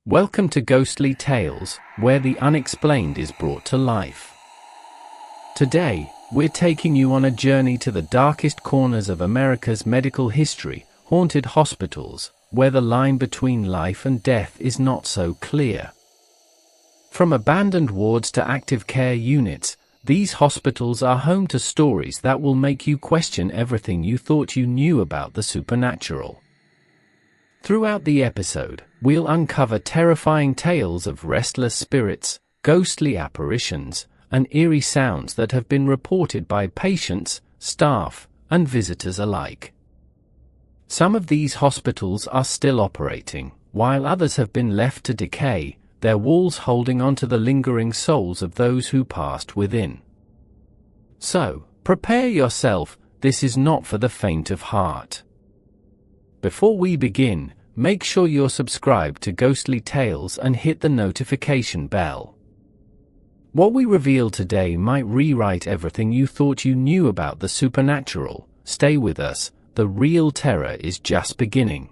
Welcome to Ghostly Tales, where the unexplained is brought to life. Today, we're taking you on a journey to the darkest corners of America's medical history, haunted hospitals, where the line between life and death is not so clear. From abandoned wards to active care units, these hospitals are home to stories that will make you question everything you thought you knew about the supernatural. Throughout the episode, we'll uncover terrifying tales of restless spirits, ghostly apparitions, and eerie sounds that have been reported by patients, staff, and visitors alike. Some of these hospitals are still operating, while others have been left to decay, their walls holding onto the lingering souls of those who passed within. So, prepare yourself, this is not for the faint of heart. Before we begin, make sure you're subscribed to Ghostly Tales and hit the notification bell. What we reveal today might rewrite everything you thought you knew about the supernatural. Stay with us, the real terror is just beginning.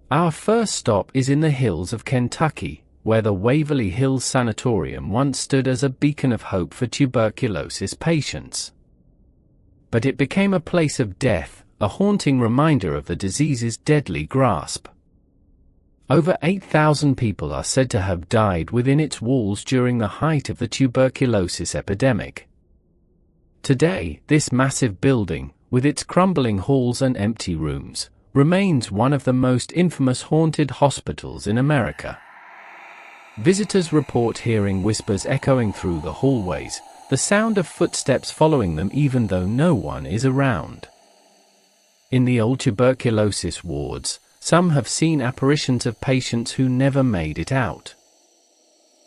Our first stop is in the hills of Kentucky, where the Waverly Hills Sanatorium once stood as a beacon of hope for tuberculosis patients. But it became a place of death, a haunting reminder of the disease's deadly grasp. Over 8,000 people are said to have died within its walls during the height of the tuberculosis epidemic. Today, this massive building, with its crumbling halls and empty rooms, remains one of the most infamous haunted hospitals in America. Visitors report hearing whispers echoing through the hallways, the sound of footsteps following them even though no one is around. In the old tuberculosis wards, some have seen apparitions of patients who never made it out.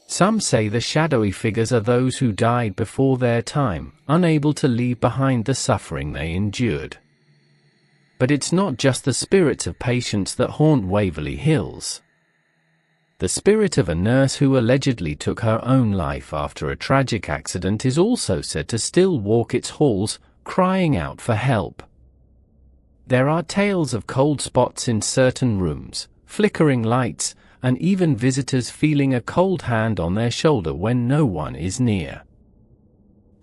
Some say the shadowy figures are those who died before their time, unable to leave behind the suffering they endured. But it's not just the spirits of patients that haunt Waverly Hills. The spirit of a nurse who allegedly took her own life after a tragic accident is also said to still walk its halls, crying out for help. There are tales of cold spots in certain rooms, flickering lights, and even visitors feeling a cold hand on their shoulder when no one is near.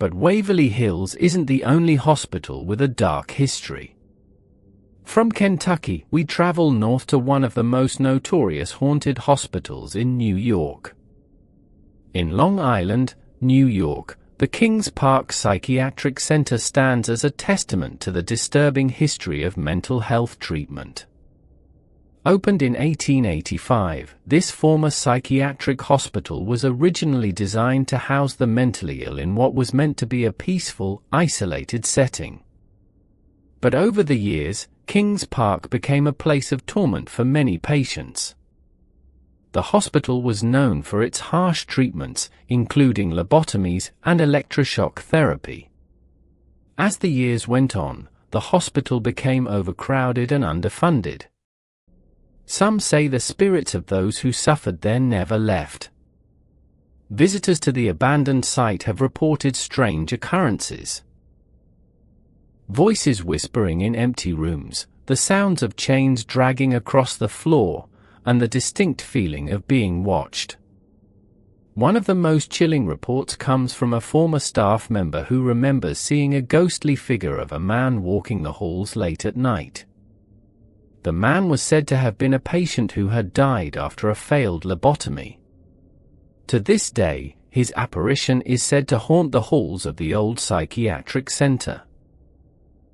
But Waverly Hills isn't the only hospital with a dark history. From Kentucky, we travel north to one of the most notorious haunted hospitals in New York. In Long Island, New York, the Kings Park Psychiatric Center stands as a testament to the disturbing history of mental health treatment. Opened in 1885, this former psychiatric hospital was originally designed to house the mentally ill in what was meant to be a peaceful, isolated setting. But over the years, Kings Park became a place of torment for many patients. The hospital was known for its harsh treatments, including lobotomies and electroshock therapy. As the years went on, the hospital became overcrowded and underfunded. Some say the spirits of those who suffered there never left. Visitors to the abandoned site have reported strange occurrences. Voices whispering in empty rooms, the sounds of chains dragging across the floor, and the distinct feeling of being watched. One of the most chilling reports comes from a former staff member who remembers seeing a ghostly figure of a man walking the halls late at night. The man was said to have been a patient who had died after a failed lobotomy. To this day, his apparition is said to haunt the halls of the old psychiatric center.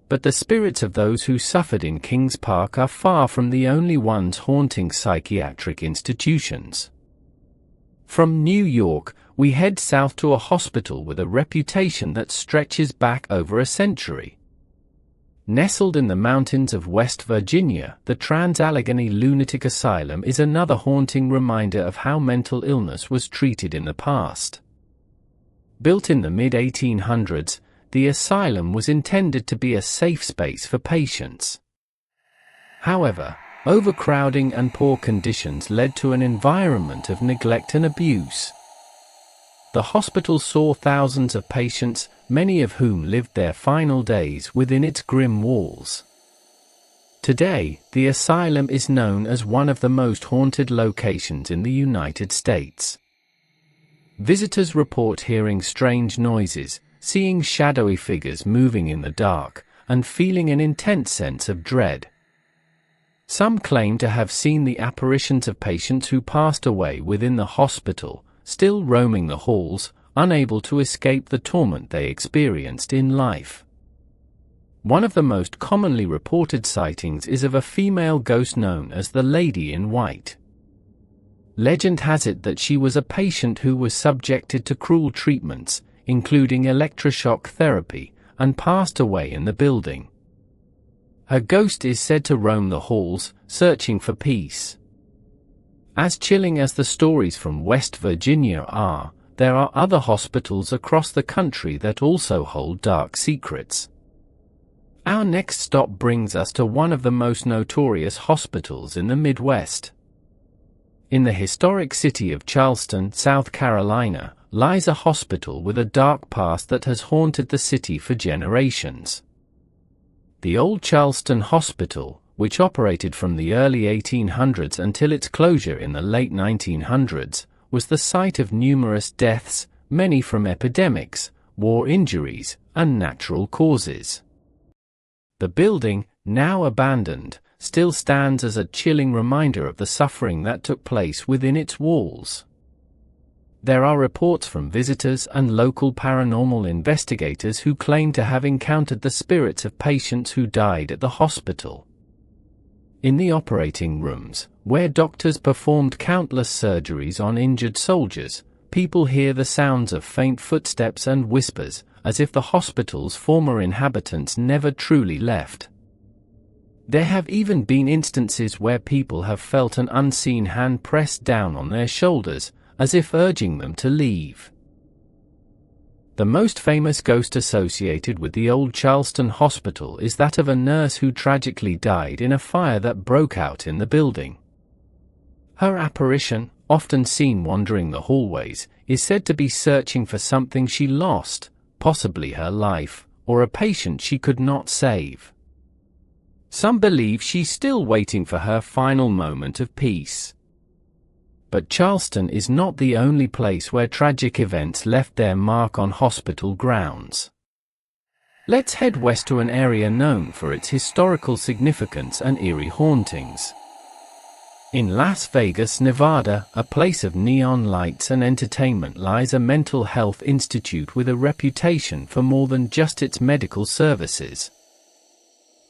But the spirits of those who suffered in Kings Park are far from the only ones haunting psychiatric institutions. From New York, we head south to a hospital with a reputation that stretches back over a century. Nestled in the mountains of West Virginia, the Trans-Allegheny Lunatic Asylum is another haunting reminder of how mental illness was treated in the past. Built in the mid-1800s, the asylum was intended to be a safe space for patients. However, overcrowding and poor conditions led to an environment of neglect and abuse. The hospital saw thousands of patients, many of whom lived their final days within its grim walls. Today, the asylum is known as one of the most haunted locations in the United States. Visitors report hearing strange noises, seeing shadowy figures moving in the dark, and feeling an intense sense of dread. Some claim to have seen the apparitions of patients who passed away within the hospital, still roaming the halls, unable to escape the torment they experienced in life. One of the most commonly reported sightings is of a female ghost known as the Lady in White. Legend has it that she was a patient who was subjected to cruel treatments, including electroshock therapy, and passed away in the building. Her ghost is said to roam the halls, searching for peace. As chilling as the stories from West Virginia are, there are other hospitals across the country that also hold dark secrets. Our next stop brings us to one of the most notorious hospitals in the Midwest. In the historic city of Charleston, South Carolina, lies a hospital with a dark past that has haunted the city for generations. The Old Charleston Hospital, which operated from the early 1800s until its closure in the late 1900s, was the site of numerous deaths, many from epidemics, war injuries, and natural causes. The building, now abandoned, still stands as a chilling reminder of the suffering that took place within its walls. There are reports from visitors and local paranormal investigators who claim to have encountered the spirits of patients who died at the hospital. In the operating rooms, where doctors performed countless surgeries on injured soldiers, people hear the sounds of faint footsteps and whispers, as if the hospital's former inhabitants never truly left. There have even been instances where people have felt an unseen hand pressed down on their shoulders, as if urging them to leave. The most famous ghost associated with the Old Charleston Hospital is that of a nurse who tragically died in a fire that broke out in the building. Her apparition, often seen wandering the hallways, is said to be searching for something she lost, possibly her life, or a patient she could not save. Some believe she's still waiting for her final moment of peace. But Charleston is not the only place where tragic events left their mark on hospital grounds. Let's head west to an area known for its historical significance and eerie hauntings. In Las Vegas, Nevada, a place of neon lights and entertainment, lies a mental health institute with a reputation for more than just its medical services.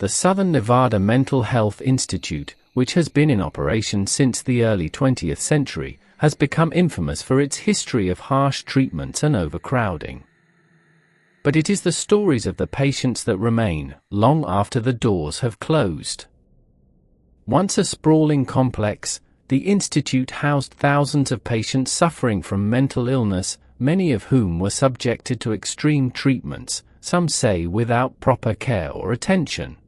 The Southern Nevada Mental Health Institute, which has been in operation since the early 20th century, has become infamous for its history of harsh treatments and overcrowding. But it is the stories of the patients that remain, long after the doors have closed. Once a sprawling complex, the institute housed thousands of patients suffering from mental illness, many of whom were subjected to extreme treatments, some say without proper care or attention.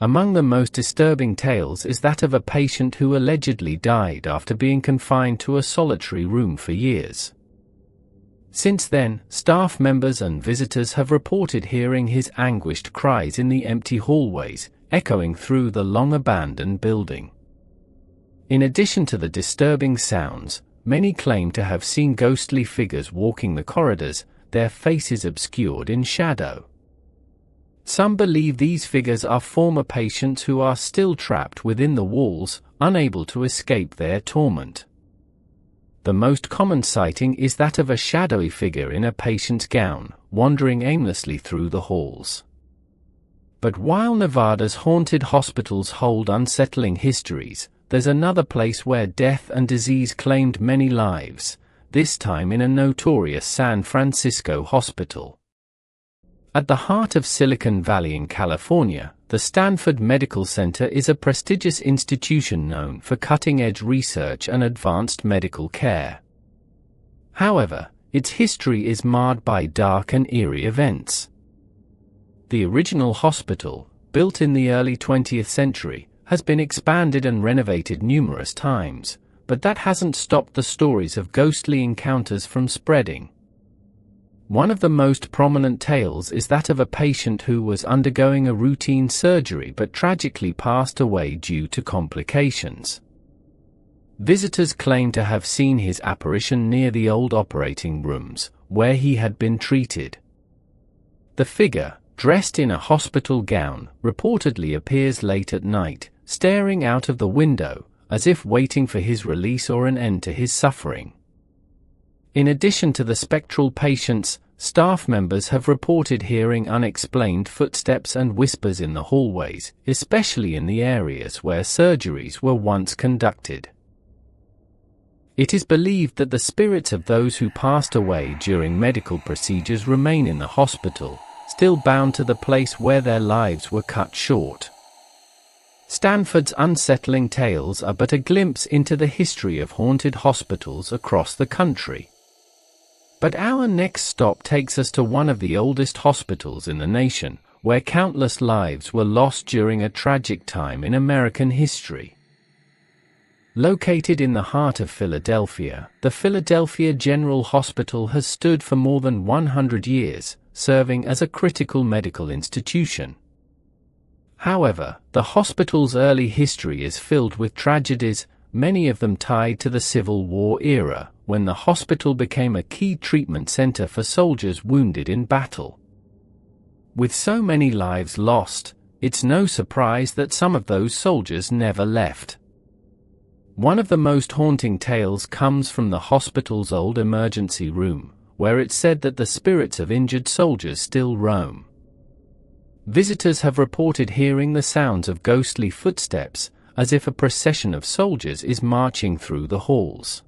Among the most disturbing tales is that of a patient who allegedly died after being confined to a solitary room for years. Since then, staff members and visitors have reported hearing his anguished cries in the empty hallways, echoing through the long-abandoned building. In addition to the disturbing sounds, many claim to have seen ghostly figures walking the corridors, their faces obscured in shadow. Some believe these figures are former patients who are still trapped within the walls, unable to escape their torment. The most common sighting is that of a shadowy figure in a patient's gown, wandering aimlessly through the halls. But while Nevada's haunted hospitals hold unsettling histories, there's another place where death and disease claimed many lives, this time in a notorious San Francisco hospital. At the heart of Silicon Valley in California, the Stanford Medical Center is a prestigious institution known for cutting-edge research and advanced medical care. However, its history is marred by dark and eerie events. The original hospital, built in the early 20th century, has been expanded and renovated numerous times, but that hasn't stopped the stories of ghostly encounters from spreading. One of the most prominent tales is that of a patient who was undergoing a routine surgery but tragically passed away due to complications. Visitors claim to have seen his apparition near the old operating rooms, where he had been treated. The figure, dressed in a hospital gown, reportedly appears late at night, staring out of the window, as if waiting for his release or an end to his suffering. In addition to the spectral patients, staff members have reported hearing unexplained footsteps and whispers in the hallways, especially in the areas where surgeries were once conducted. It is believed that the spirits of those who passed away during medical procedures remain in the hospital, still bound to the place where their lives were cut short. Stanford's unsettling tales are but a glimpse into the history of haunted hospitals across the country. But our next stop takes us to one of the oldest hospitals in the nation, where countless lives were lost during a tragic time in American history. Located in the heart of Philadelphia, the Philadelphia General Hospital has stood for more than 100 years, serving as a critical medical institution. However, the hospital's early history is filled with tragedies, many of them tied to the Civil War era, when the hospital became a key treatment center for soldiers wounded in battle. With so many lives lost, it's no surprise that some of those soldiers never left. One of the most haunting tales comes from the hospital's old emergency room, where it's said that the spirits of injured soldiers still roam. Visitors have reported hearing the sounds of ghostly footsteps, as if a procession of soldiers is marching through the halls.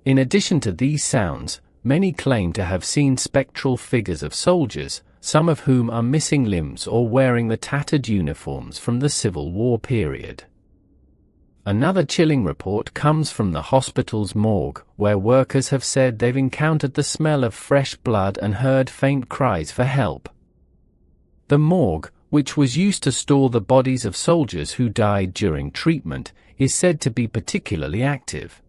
In addition to these sounds, many claim to have seen spectral figures of soldiers, some of whom are missing limbs or wearing the tattered uniforms from the Civil War period. Another chilling report comes from the hospital's morgue, where workers have said they've encountered the smell of fresh blood and heard faint cries for help. The morgue, which was used to store the bodies of soldiers who died during treatment, is said to be particularly active.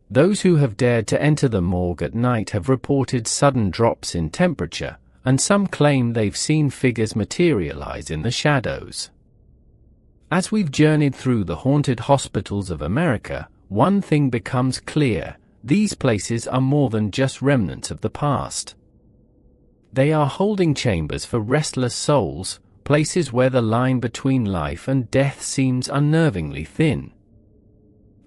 Those who have dared to enter the morgue at night have reported sudden drops in temperature, and some claim they've seen figures materialize in the shadows. As we've journeyed through the haunted hospitals of America, one thing becomes clear: these places are more than just remnants of the past. They are holding chambers for restless souls, places where the line between life and death seems unnervingly thin.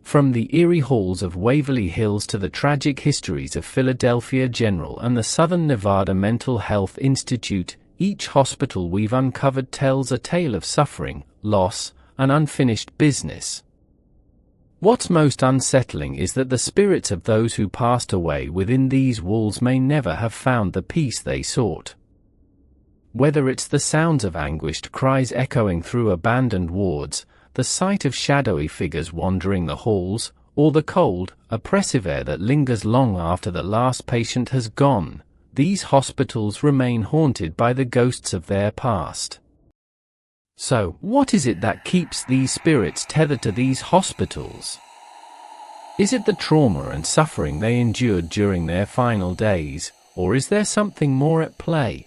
From the eerie halls of Waverly Hills to the tragic histories of Philadelphia General and the Southern Nevada Mental Health Institute, each hospital we've uncovered tells a tale of suffering, loss, and unfinished business. What's most unsettling is that the spirits of those who passed away within these walls may never have found the peace they sought. Whether it's the sounds of anguished cries echoing through abandoned wards, the sight of shadowy figures wandering the halls, or the cold, oppressive air that lingers long after the last patient has gone, these hospitals remain haunted by the ghosts of their past. So, what is it that keeps these spirits tethered to these hospitals? Is it the trauma and suffering they endured during their final days, or is there something more at play?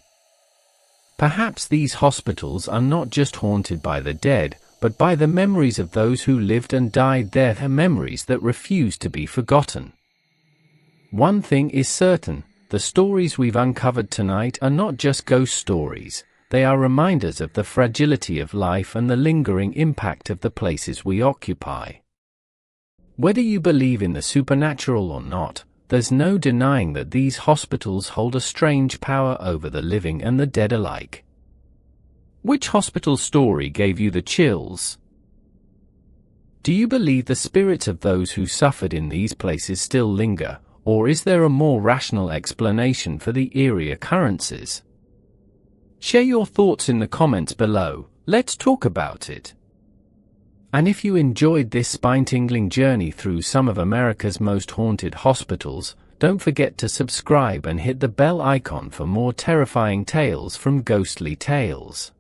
Perhaps these hospitals are not just haunted by the dead, but by the memories of those who lived and died there, memories that refuse to be forgotten. One thing is certain: the stories we've uncovered tonight are not just ghost stories. They are reminders of the fragility of life and the lingering impact of the places we occupy. Whether you believe in the supernatural or not, there's no denying that these hospitals hold a strange power over the living and the dead alike. Which hospital story gave you the chills? Do you believe the spirits of those who suffered in these places still linger, or is there a more rational explanation for the eerie occurrences? Share your thoughts in the comments below. Let's talk about it. And if you enjoyed this spine-tingling journey through some of America's most haunted hospitals, don't forget to subscribe and hit the bell icon for more terrifying tales from Ghostly Tales.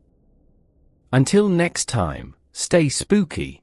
Until next time, stay spooky.